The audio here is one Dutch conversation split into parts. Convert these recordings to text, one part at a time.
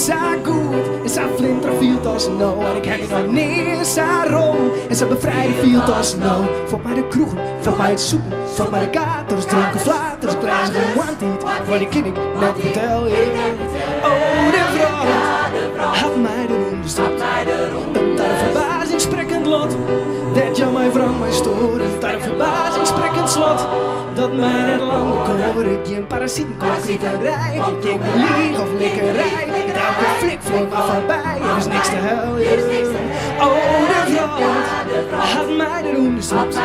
zo goed. En ze flinter viel als nou. En ik heb je nog niet zo rond. En ze bevrijden viel als nou. Voor mij de kroegen, voor mij het zoeken. Voor mij de katers, dronken flaters. Klein gewand niet, wat ik ken ik net vertel je. Oh, de vrouw had mij de ronde gestopt. Een daar verbazingsprekend lot. Dat jou mijn vrouw mij stoort. Een daar verbazingsprekend slot. Dat mij net lang bekoren. Ik geen parasietenkookieterij. Geen lieg of likkerij. Elke flik vloeit maar voorbij. Er is niks te huilen. Oh, de vrouw had mij de ronde gestopt.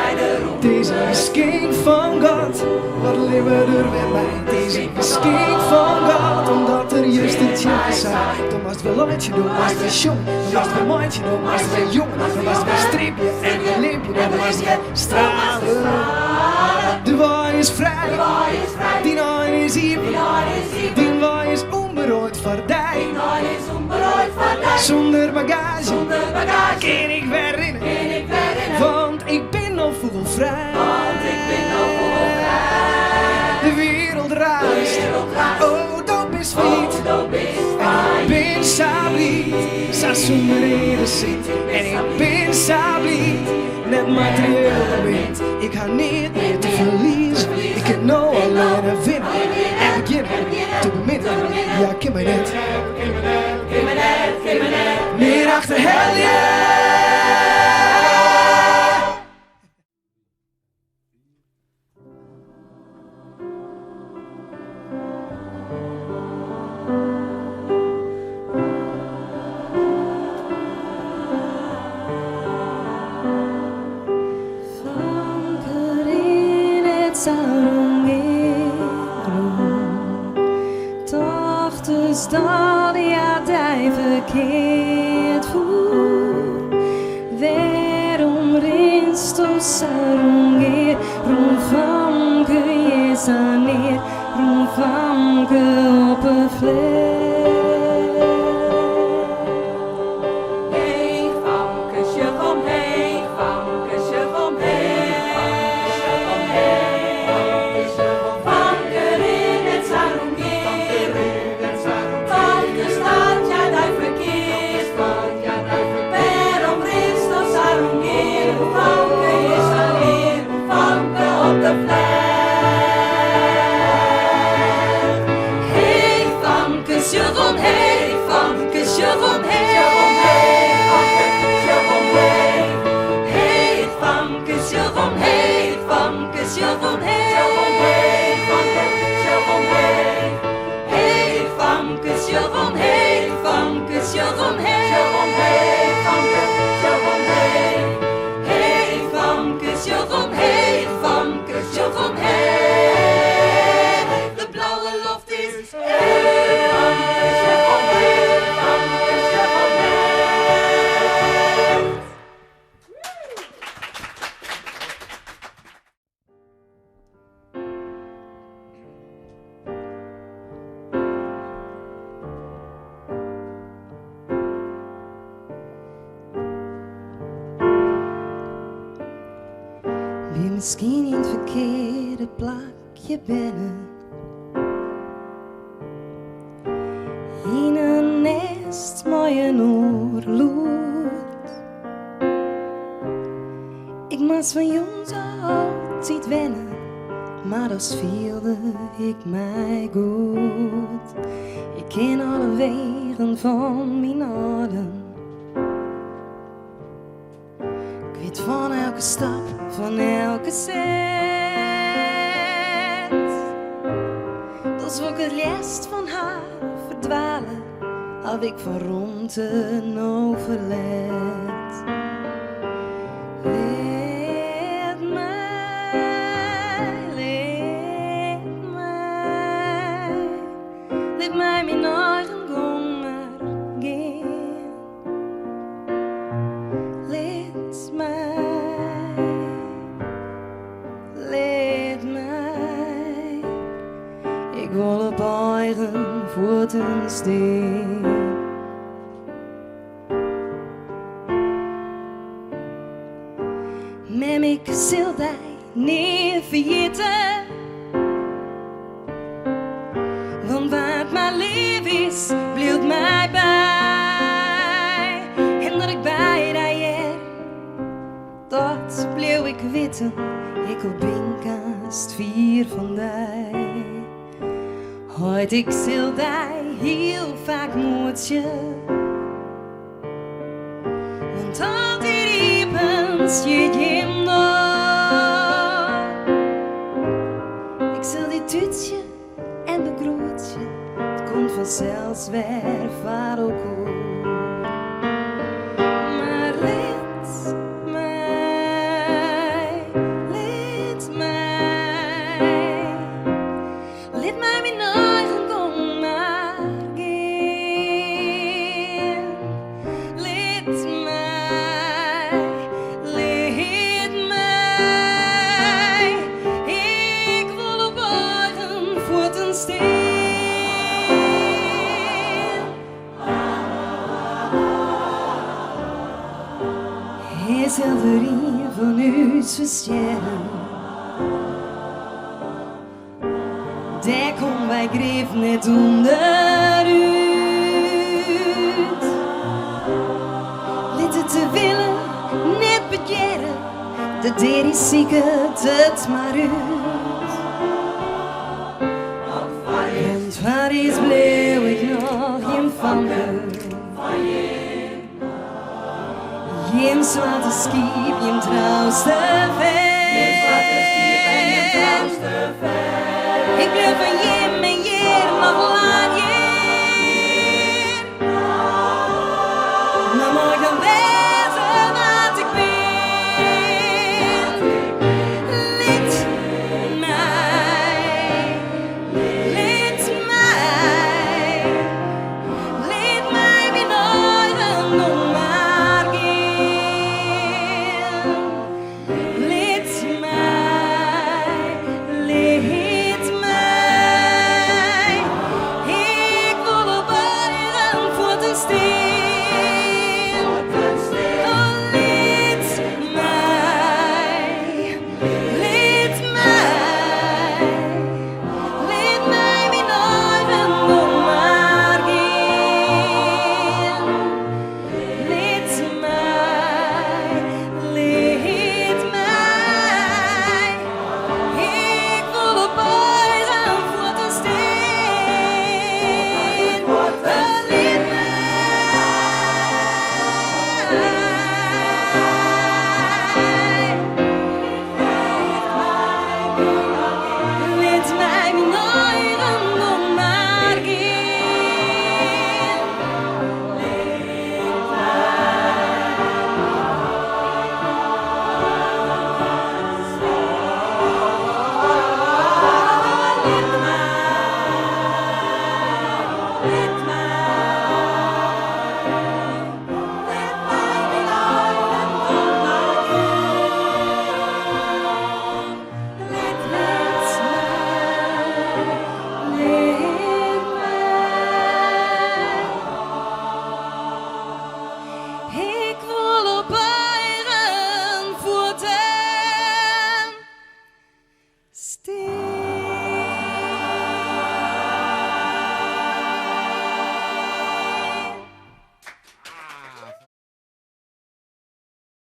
Het is een geschenk van God. Wat leven er met mij? Het is een geschenk van God. Omdat er juist een tje zijn. Dan was het wel lontje, dan was het wel jong. Dan was het wel mondje, dan was het wel jong. Dan was het wel streepje en een limpje. Dan was het wel stralen. De waai is vrij. Die naai is hier. Die waai is onberooid vaardij. Zonder bagage. Ken ik weer in. Want ik ben al vogelvrij. De wereld raast. Oh, dat is niet. En ik ben sabliet. Sa zonder reden zit. En ik ben sabliet. Net materieel gewend. Ik ga niet meer te verliezen. Ik kan nou alleen winnen. En beginnen te beminnen. Ja, ik ken mij net. Meer achter hel je. Dus dat ja, die verkeerd voelt. Waarom rinst du så runger? Rumfanke je neer, rumfanke op een vlees. Wie misschien in het verkeerde plakje binnen. In een nest mooie oorlood. Ik moest van jongs altijd wennen, maar dat vielde ik mij goed. Ik ken alle wegen van mijn adem. Ik weet van elke stap, van elke zet. Dus wil ik het liefst van haar verdwalen, had ik van rondte overlet. Leed mij mijn eigen gang maar gaan. Leed mij, ik wil op eigen voeten staan. Mem, ik zal die niet vergeten. Want wat mijn lief is, blijft mij bij. bleef ik weten, ik op binkast 4 van die. Hoort ik zil die heel vaak moedje. Want altijd riepens je hem nog. Ik zal die tuutje en begroetje, het komt vanzelfs weer vaar ook goed. Maar let mij mijn eigen kom maar gaan. Let mij, ik wil op eigen voeten staan. Hij zal er een van u versterren. Daar kom wij greep net onderuit. Let het te willen, net begeren, de deed is zeker het maar uit. Want waar is bleef ik nog geen van me. Jem zwarte schip, jem trouwste ver.